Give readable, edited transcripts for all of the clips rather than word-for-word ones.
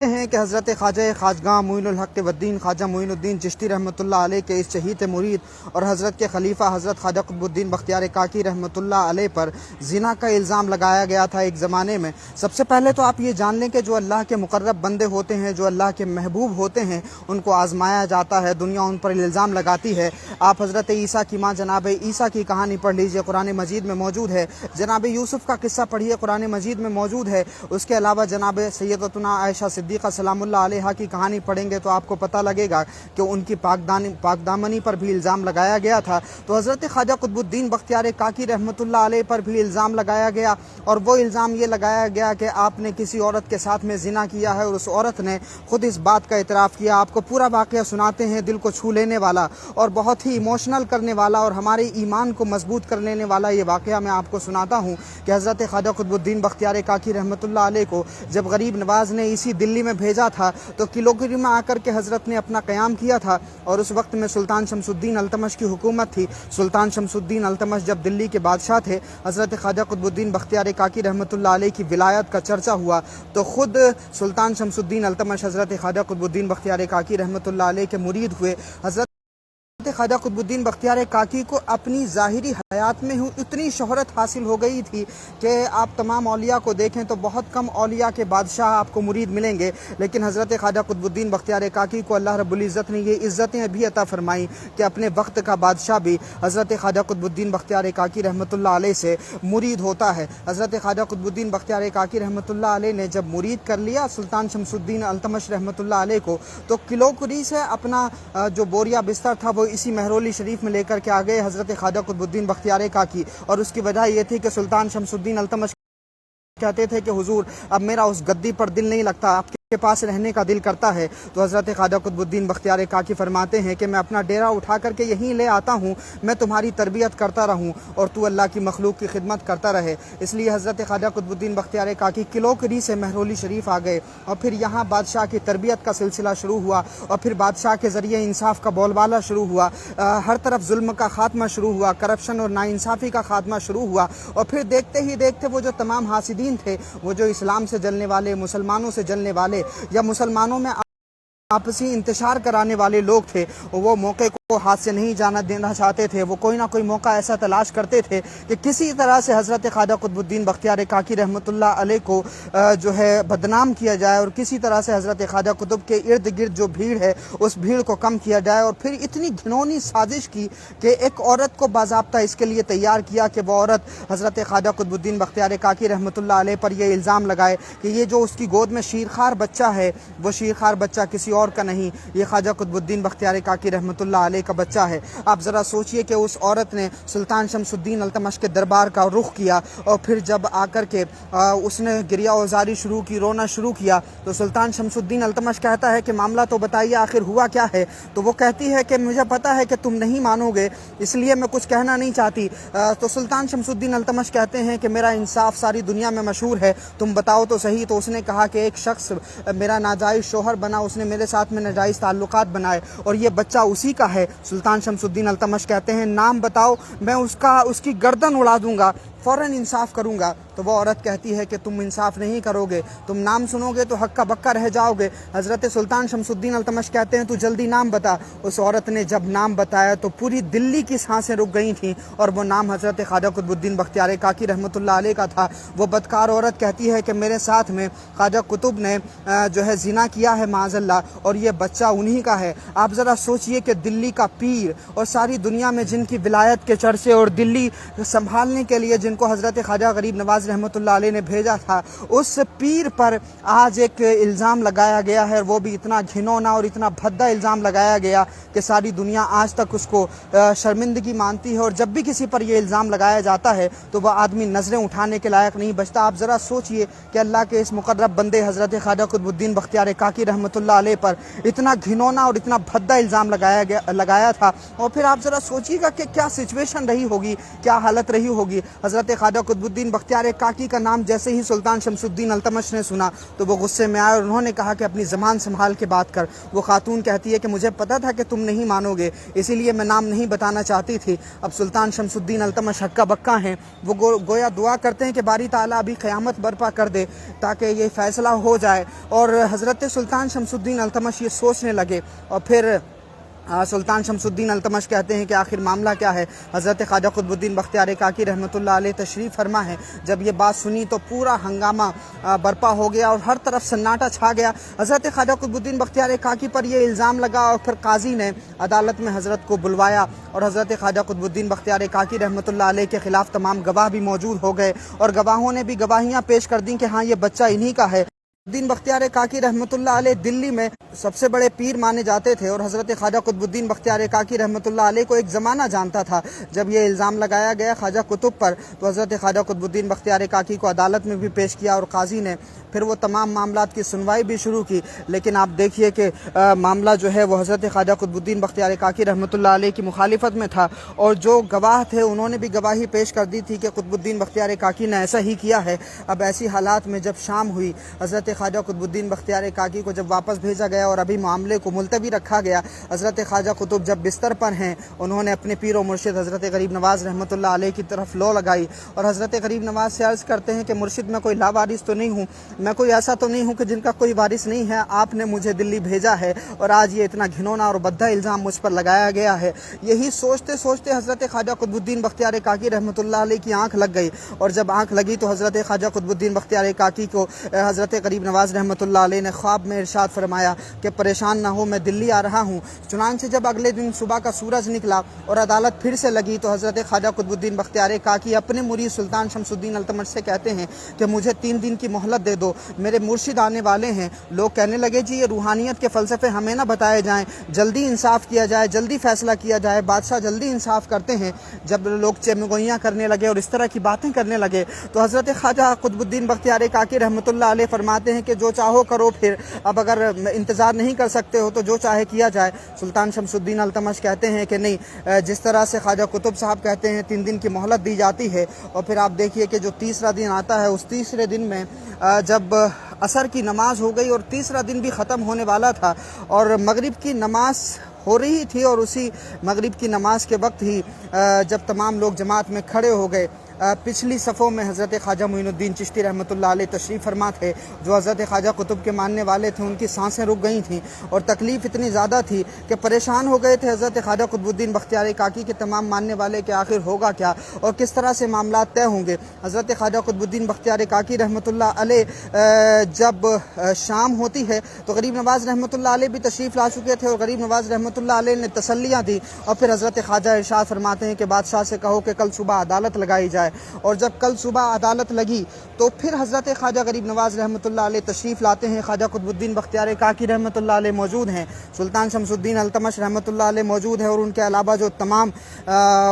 ہیں کہ حضرت خواجہ خواجگاہ معین الحق والدین خواجہ معین الدین چشتی رحمۃ اللہ علیہ کے اس شہید مرید اور حضرت کے خلیفہ حضرت خواجہ قطب الدین بختیار کاکی رحمۃ اللہ علیہ پر زنا کا الزام لگایا گیا تھا ایک زمانے میں۔ سب سے پہلے تو آپ یہ جان لیں کہ جو اللہ کے مقرب بندے ہوتے ہیں، جو اللہ کے محبوب ہوتے ہیں، ان کو آزمایا جاتا ہے، دنیا ان پر الزام لگاتی ہے۔ آپ حضرت عیسیٰ کی ماں جناب عیسیٰ کی کہانی پڑھ لیجئے، قرآن مجید میں موجود ہے۔ جناب یوسف کا قصہ پڑھیے، قرآن مجید میں موجود ہے۔ اس کے علاوہ جناب سیدتنا عائشہ صدیقہ سلام اللہ علیہا کی کہانی پڑھیں گے تو آپ کو پتہ لگے گا کہ ان کی پاک دامنی پر بھی الزام لگایا گیا تھا۔ تو حضرت خواجہ قطب الدین بختیار کاکی رحمۃ اللہ علیہ پر بھی الزام لگایا گیا، اور وہ الزام یہ لگایا گیا کہ آپ نے کسی عورت کے ساتھ میں زنا کیا ہے، اور اس عورت نے خود اس بات کا اعتراف کیا۔ آپ کو پورا واقعہ سناتے ہیں، دل کو چھو لینے والا اور بہت ہی ایموشنل کرنے والا اور ہمارے ایمان کو مضبوط کر لینے والا یہ واقعہ میں آپ کو سناتا ہوں کہ حضرت خواجہ قطب الدین بختیار کاکی رحمۃ اللہ علیہ کو جب غریب نواز نے اسی دلی میں بھیجا تھا تو کلوگری میں آ کر کے حضرت نے اپنا قیام کیا تھا، اور اس وقت میں سلطان شمس الدین التمش کی حکومت تھی۔ سلطان شمس الدین التمش جب دلی کے بادشاہ تھے، حضرت خواجہ قطب الدین بختیار کاکی رحمۃ اللہ علیہ کی ولایت کا چرچا ہوا تو خود سلطان شمس الدین التمش حضرت خواجہ قطب الدین بختیار کاکی رحمۃ اللہ علیہ کے مرید ہوئے۔ حضرت خواجہ قطب الدین بختیار کاکی کو اپنی ظاہری حیات میں اتنی شہرت حاصل ہو گئی تھی کہ آپ تمام اولیاء کو دیکھیں تو بہت کم اولیاء کے بادشاہ آپ کو مرید ملیں گے، لیکن حضرت خواجہ قطب الدین بختیار کاکی کو اللہ رب العزت نے یہ عزتیں بھی عطا فرمائیں کہ اپنے وقت کا بادشاہ بھی حضرت خواجہ قطب الدین بختیار کاکی رحمۃ اللہ علیہ سے مرید ہوتا ہے۔ حضرت خواجہ قطب الدین بختیار کاکی رحمۃ اللہ علیہ نے جب مرید کر لیا سلطان شمس الدین التمش رحمۃ اللہ علیہ کو، تو کلوکری سے اپنا جو بوریا بستر تھا وہ اسی مہرولی شریف میں لے کر کے آ گئے حضرت خواجہ قطب الدین بختیار کاکی، اور اس کی وجہ یہ تھی کہ سلطان شمس الدین التمش کہتے تھے کہ حضور اب میرا اس گدی پر دل نہیں لگتا، آپ کے پاس رہنے کا دل کرتا ہے۔ تو حضرت خواجہ قطب الدین بختیار کاکی فرماتے ہیں کہ میں اپنا ڈیرا اٹھا کر کے یہیں لے آتا ہوں، میں تمہاری تربیت کرتا رہوں اور تو اللہ کی مخلوق کی خدمت کرتا رہے۔ اس لیے حضرت خواجہ قطب الدین بختیار کاکی کلوکری سے مہرولی شریف آ گئے، اور پھر یہاں بادشاہ کی تربیت کا سلسلہ شروع ہوا، اور پھر بادشاہ کے ذریعے انصاف کا بول بالا شروع ہوا، ہر طرف ظلم کا خاتمہ شروع ہوا، کرپشن اور ناانصافی کا خاتمہ شروع ہوا، اور پھر دیکھتے ہی دیکھتے وہ جو تمام حاسدین تھے، وہ جو اسلام سے جلنے والے، مسلمانوں سے جلنے والے یا مسلمانوں میں آپسی انتشار کرانے والے لوگ تھے، وہ موقع کو ہاتھ سے نہیں جانا دینا چاہتے تھے۔ وہ کوئی نہ کوئی موقع ایسا تلاش کرتے تھے کہ کسی طرح سے حضرت خواجہ قطب الدین بختیار کاکی رحمۃ اللہ علیہ کو جو ہے بدنام کیا جائے، اور کسی طرح سے حضرت خواجہ قطب کے ارد گرد جو بھیڑ ہے اس بھیڑ کو کم کیا جائے، اور پھر اتنی گھنونی سازش کی کہ ایک عورت کو باضابطہ اس کے لیے تیار کیا کہ وہ عورت حضرت خواجہ قطب الدین بختیار کاکی رحمۃ اللہ علیہ پر یہ الزام لگائے کہ یہ جو اس کی گود میں شیرخوار بچہ ہے، وہ شیرخوار بچہ کسی اور کا نہیں، یہ خواجہ قطب الدین بختیار کاکی رحمۃ اللہ علیہ کا بچہ ہے۔ آپ ذرا سوچئے کہ اس عورت نے سلطان شمس الدین التمش کے دربار کا رخ کیا، اور پھر جب آ کر کے اس نے گریہ وزاری شروع کی، رونا شروع کیا، تو سلطان شمس الدین التمش کہتا ہے کہ معاملہ تو بتائیے آخر ہوا کیا ہے؟ تو وہ کہتی ہے کہ مجھے پتا ہے کہ تم نہیں مانو گے، اس لیے میں کچھ کہنا نہیں چاہتی۔ تو سلطان شمس الدین التمش کہتے ہیں کہ میرا انصاف ساری دنیا میں مشہور ہے، تم بتاؤ تو صحیح۔ تو اس نے کہا کہ ایک شخص میرا ناجائز شوہر بنا، اس نے میرے ساتھ میں ناجائز تعلقات بنائے، اور یہ بچہ اسی کا ہے۔ سلطان شمس الدین التمش کہتے ہیں نام بتاؤ، میں اس کی گردن اڑا دوں گا، فوراً انصاف کروں گا۔ تو وہ عورت کہتی ہے کہ تم انصاف نہیں کرو گے، تم نام سنو گے تو ہکا بکا رہ جاؤ گے۔ حضرت سلطان شمس الدین التمش کہتے ہیں تو جلدی نام بتا۔ اس عورت نے جب نام بتایا تو پوری دلی کی سانسیں رک گئی تھیں، اور وہ نام حضرت خواجہ قطب الدین بختیار کاکی رحمۃ اللہ علیہ کا تھا۔ وہ بدکار عورت کہتی ہے کہ میرے ساتھ میں خواجہ قطب نے جو ہے زنا کیا ہے معاذ اللہ، اور یہ بچہ انہی کا ہے۔ آپ ذرا سوچئے کہ دلی کا پیر اور ساری دنیا میں جن کی ولایت کے چرچے، اور دلی سنبھالنے کے لیے جن کو حضرت خواجہ غریب نواز رحمۃ اللہ علیہ نے بھیجا تھا، اس پیر پر آج ایک الزام لگایا گیا ہے، وہ بھی اتنا گھنونا اور اتنا بھدا الزام لگایا گیا کہ ساری دنیا آج تک اس کو شرمندگی مانتی ہے، اور جب بھی کسی پر یہ الزام لگایا جاتا ہے تو وہ آدمی نظریں اٹھانے کے لائق نہیں بچتا۔ آپ ذرا سوچئے کہ اللہ کے اس مقرب بندے حضرت خواجہ قطب الدین بختیار کاکی رحمۃ اللہ علیہ پر اتنا گھنونا اور اتنا بھدا الزام لگایا تھا، اور پھر آپ ذرا سوچئے گا کہ کیا سچویشن رہی ہوگی، کیا حالت رہی ہوگی۔ حضرت हज़रत ख्वाजा कुतुबुद्दीन बख्तियार काकी का नाम जैसे ही सुल्तान शमसुद्दीन अल्तमश ने सुना तो वो गुस्से में आए और उन्होंने कहा कि अपनी ज़बान संभाल के बात कर। वो खातून कहती है कि मुझे पता था कि तुम नहीं मानोगे, इसीलिए मैं नाम नहीं बताना चाहती थी। अब सुल्तान शमसुद्दीन अल्तमश हक्का बक्का हैं, वो गोया दुआ करते हैं कि बारी ताला अभी क़यामत बर्पा कर दे ताकि ये फ़ैसला हो जाए। और हज़रत सुल्तान शमसुद्दीन अल्तमश ये सोचने लगे और फिर सुल्तान शमसुद्दीन अल्तमश कहते हैं कि आखिर मामला क्या है। हज़रत ख्वाजा कुतुबुद्दीन बख्तियार काकी रहमतुल्लाह अलैह तशरीफ़ फरमा है। जब ये बात सुनी तो पूरा हंगामा बर्पा हो गया और हर तरफ सन्नाटा छा गया। हज़रत ख्वाजा कुतुबुद्दीन बख्तियार काकी पर ये इल्ज़ाम लगा और फिर काजी ने अदालत में हज़रत को बुलवाया और हज़रत ख्वाजा कुतुबुद्दीन बख्तियार काकी रहमतुल्लाह अलैह के ख़िलाफ़ तमाम गवाह भी मौजूद हो गए और गवाहों ने भी गवाहियाँ पेश कर दी कि हाँ ये बच्चा इन्हीं का है। कुतुबुद्दीन बख्तियार काकी रहमतुल्लाह अलैह दिल्ली में सबसे बड़े पीर माने जाते थे और हज़रत ख्वाजा कुतुबुद्दीन बख्तियार काकी रहमतुल्लाह अलैह को एक ज़माना जानता था। जब ये इल्ज़ाम लगाया गया ख्वाजा कुतुब पर तो हज़रत ख्वाजा कुतुबुद्दीन बख्तियार काकी को अदालत में भी पेश किया और काजी ने फिर वो तमाम मामलात की सुनवाई भी शुरू की। लेकिन आप देखिए कि मामला जो है वो हज़रत ख्वाजा कुतुबुद्दीन बख्तियार काकी रहमतुल्लाह अलैह की मुखालिफत में था और जो गवाह थे उन्होंने भी गवाही पेश कर दी थी कि कुतुबुद्दीन बख्तियार काकी ने ऐसा ही किया है। अब ऐसी हालात में जब शाम हुई, हज़रत ख्वाजा कुतुबुद्दीन बख्तियार काकी को जब वापस भेजा गया और अभी मामले को मुलतवी रखा गया, हज़रत ख्वाजा कुतुब जब बिस्तर पर हैं उन्होंने अपने पीर व मुर्शिद हज़रत गरीब नवाज़ रहमतुल्लाह अलैह की तरफ लो लगाई और हज़रत गरीब नवाज़ से अर्ज़ करते हैं कि मुर्शिद मैं कोई लावारिस तो नहीं हूँ, मैं कोई ऐसा तो नहीं हूँ कि जिनका कोई वारिस नहीं है। आपने मुझे दिल्ली भेजा है और आज ये इतना घिनौना और भद्दा इल्ज़ाम मुझ पर लगाया गया है। यही सोचते सोचते हज़रत ख्वाजा कुतुबुद्दीन बख्तियार काकी रहमतुल्लाह अलैह की आँख लग गई और जब आँख लगी तो हज़रत ख्वाजा कुतुबुद्दीन बख्तियार काकी को हज़रत गरीब नवाज़ रहमतुल्लाह अलैह ने ख्वाब में इरशाद फरमाया कि परेशान ना हो, मैं दिल्ली आ रहा हूँ। चुनांचे जब अगले दिन सुबह का सूरज निकला और अदालत फिर से लगी तो हज़रत ख्वाजा कुतुबुद्दीन बख्तियार काकी अपने मुरीद सुल्तान शमसुद्दीन अल्तमश से कहते हैं कि मुझे 3 दिन की मोहलत दे दो, मेरे मुर्शिद आने वाले हैं। लोग कहने लगे जी ये रूहानियत के फ़लसफ़े हमें ना बताए जाएं, जल्दी इंसाफ किया जाए, जल्दी फ़ैसला किया जाए, बादशाह जल्दी इंसाफ करते हैं। जब लोग चमगोइयाँ करने लगे और इस तरह की बातें करने लगे तो हज़रत ख्वाजा कुतुबुद्दीन बख्तियार काकी रहमतुल्लाह अलैह फरमाते हैं कि जो चाहो करो, फिर अब अगर इंतज़ार नहीं कर सकते हो तो जो चाहे किया जाए। सुल्तान शमसुद्दीन अल्तमश कहते हैं कि नहीं, जिस तरह से ख्वाजा कुतुब साहब कहते हैं 3 दिन की मोहलत दी जाती है और फिर आप देखिए कि जो तीसरा दिन आता है उस तीसरे दिन में जब असर की नमाज हो गई और तीसरा दिन भी ख़त्म होने वाला था और मगरिब की नमाज हो रही थी और उसी मगरिब की नमाज के वक्त ही जब तमाम लोग जमात में खड़े हो गए, पिछली सफ़ों में हज़रत ख्वाजा मोइनुद्दीन चिश्ती रहमतुल्लाह अलैह तशरीफ़ फरमा थे जो हज़रत ख्वाजा कुतुब के मानने वाले थे। उनकी सांसें रुक गई थीं और तकलीफ़ इतनी ज़्यादा थी कि परेशान हो गए थे हज़रत ख्वाजा कुतुबुद्दीन बख्तियार काकी के तमाम मानने वाले कि आखिर होगा क्या और किस तरह से मामला तय होंगे। हज़रत ख्वाजा कुतुबुद्दीन बख्तियार काकी रहमतुल्लाह अलैह जब शाम होती है तो गरीब नवाज़ रहमतुल्लाह अलैह भी तशरीफ़ ला चुके थे और गरीब नवाज़ रहमतुल्लाह अलैह ने तसल्लियाँ दी और फिर हज़रत ख्वाजा इरशाद फरमाते हैं कि बादशाह से कहो कि कल सुबह अदालत लगाई जाए। और जब कल सुबह अदालत लगी तो फिर हज़रत ख्वाजा गरीब नवाज़ रहमतुल्लाह अलैह तशरीफ़ लाते हैं। ख्वाजा कुतुबुद्दीन बख्तियार काकी रहमतुल्लाह अलैह मौजूद हैं, सुल्तान शमसुद्दीन अल्तमश रहमतुल्लाह अलैह मौजूद है और उनके अलावा जो तमाम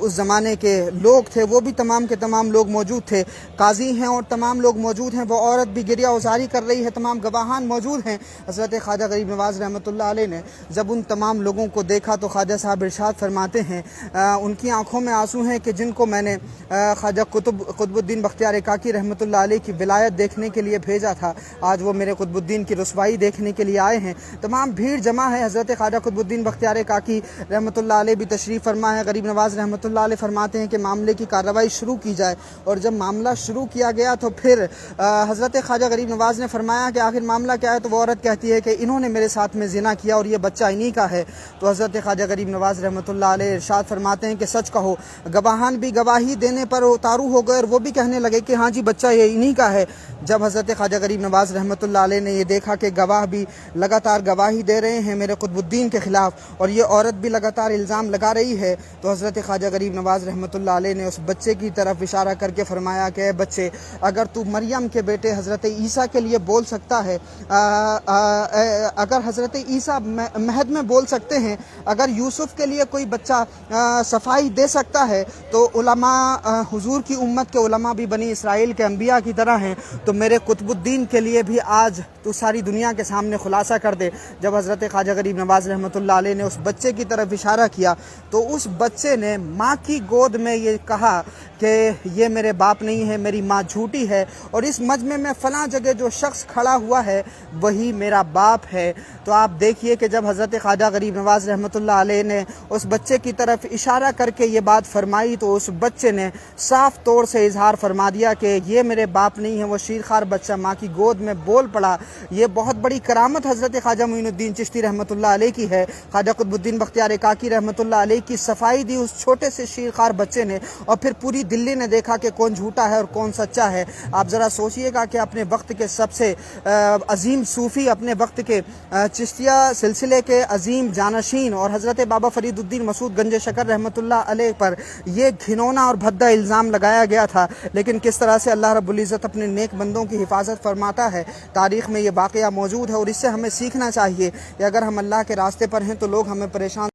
उस ज़माने के लोग थे वो भी तमाम के तमाम लोग मौजूद थे। काजी हैं और तमाम लोग मौजूद हैं, वो औरत भी गिरिया उजारी कर रही है, तमाम गवाहान मौजूद हैं। हज़रत ख्वाजा गरीब नवाज़ रहमतुल्लाह अलैह ने जब उन तमाम लोगों को देखा तो ख्वाजा साहब इरशाद फरमाते हैं, उनकी आँखों में आंसू हैं कि जिनको मैंने ख्वाजा कुतुबुद्दीन बख्तियार काकी रहमतुल्लाह अलैह की विलायत देखने के लिए भेजा था, आज वो मेरे कुतुबुद्दीन की रुसवाई देखने के लिए आए हैं। तमाम भीड़ जमा है। हज़रत ख्वाजा कुतुबुद्दीन बख्तियार काकी रहमतुल्लाह अलैह भी तशरीफ़ फरमा है। गरीब नवाज़ रहमतुल्लाह अलैह फरमाते हैं कि मामले की कार्रवाई शुरू की जाए और जब मामला शुरू किया गया तो फिर हज़रत ख्वाजा गरीब नवाज़ ने फरमाया कि आखिर मामला क्या है। तो वो औरत कहती है कि इन्होंने मेरे साथ में ज़िना किया और ये बच्चा इन्हीं का है। तो हज़रत ख्वाजा गरीब नवाज़ रहमतुल्लाह अलैह इरशाद फरमाते हैं कि सच कहो। गवाहान भी गवाही देने पर उतारू हो गए और वो भी कहने लगे कि हाँ जी बच्चा ये इन्हीं का है। जब हज़रत ख्वाजा गरीब नवाज़ रहमतुल्लाह अलैह ने ये देखा कि गवाह भी लगातार गवाही दे रहे हैं मेरे कुतुबुद्दीन के ख़िलाफ़ और ये औरत भी लगातार इल्ज़ाम लगा रही है, तो हज़रत ख्वाजा गरीब नवाज़ रहमतुल्लाह अलैह ने उस बच्चे की तरफ इशारा करके फरमाया कि बच्चे, अगर तू मरियम के बेटे हज़रत ईसा के लिए बोल सकता है, अगर हज़रत ईसा महद में बोल सकते हैं, अगर यूसुफ़ के लिए कोई बच्चा सफाई दे सकता है तो उलमा हुजूर हुजूर की उम्मत के उलमा भी बनी इसराइल के अंबिया की तरह हैं, तो मेरे कुतुबुद्दीन के लिए भी आज तो सारी दुनिया के सामने खुलासा कर दे। जब हज़रत ख्वाजा गरीब नवाज़ रहमतुल्लाह अलैह ने उस बच्चे की तरफ इशारा किया तो उस बच्चे ने माँ की गोद में ये कहा कि ये मेरे बाप नहीं है, मेरी माँ झूठी है, और इस मजमे में फ़लाँ जगह जो शख्स खड़ा हुआ है वही मेरा बाप है। तो आप देखिए कि जब हज़रत ख्वाजा गरीब नवाज़ रहमतुल्लाह अलैह ने उस बच्चे की तरफ इशारा करके ये बात फरमाई तो उस बच्चे ने साफ तौर से इजहार फरमा दिया कि ये मेरे बाप नहीं है। वो शीरखार बच्चा माँ की गोद में बोल पड़ा। ये बहुत बड़ी करामत हज़रत ख्वाजा मोइनुद्दीन चिश्ती रहमतुल्लाह अलैह की है। ख्वाजा कुतुबुद्दीन बख्तियार काकी रहमतुल्लाह अलैह की सफाई दी उस छोटे से शीरखार बच्चे ने, और फिर पूरी दिल्ली ने देखा कि कौन झूठा है और कौन सच्चा है। आप ज़रा सोचिएगा कि अपने वक्त के सबसे अजीम सूफ़ी, अपने वक्त के चिश्तिया सिलसिले के अजीम जानशीन और हज़रत बाबा फरीदुद्दीन मसूद गंज शकर रहमतुल्लाह अलैह पर यह घिनौना और भद्दा इल्ज़ाम लगाया गया था, लेकिन किस तरह से अल्लाह रब्बुल इज़्ज़त अपने नेक बंदों की हिफाजत फरमाता है। तारीख़ में ये वाक़या मौजूद है और इससे हमें सीखना चाहिए कि अगर हम अल्लाह के रास्ते पर हैं तो लोग हमें परेशान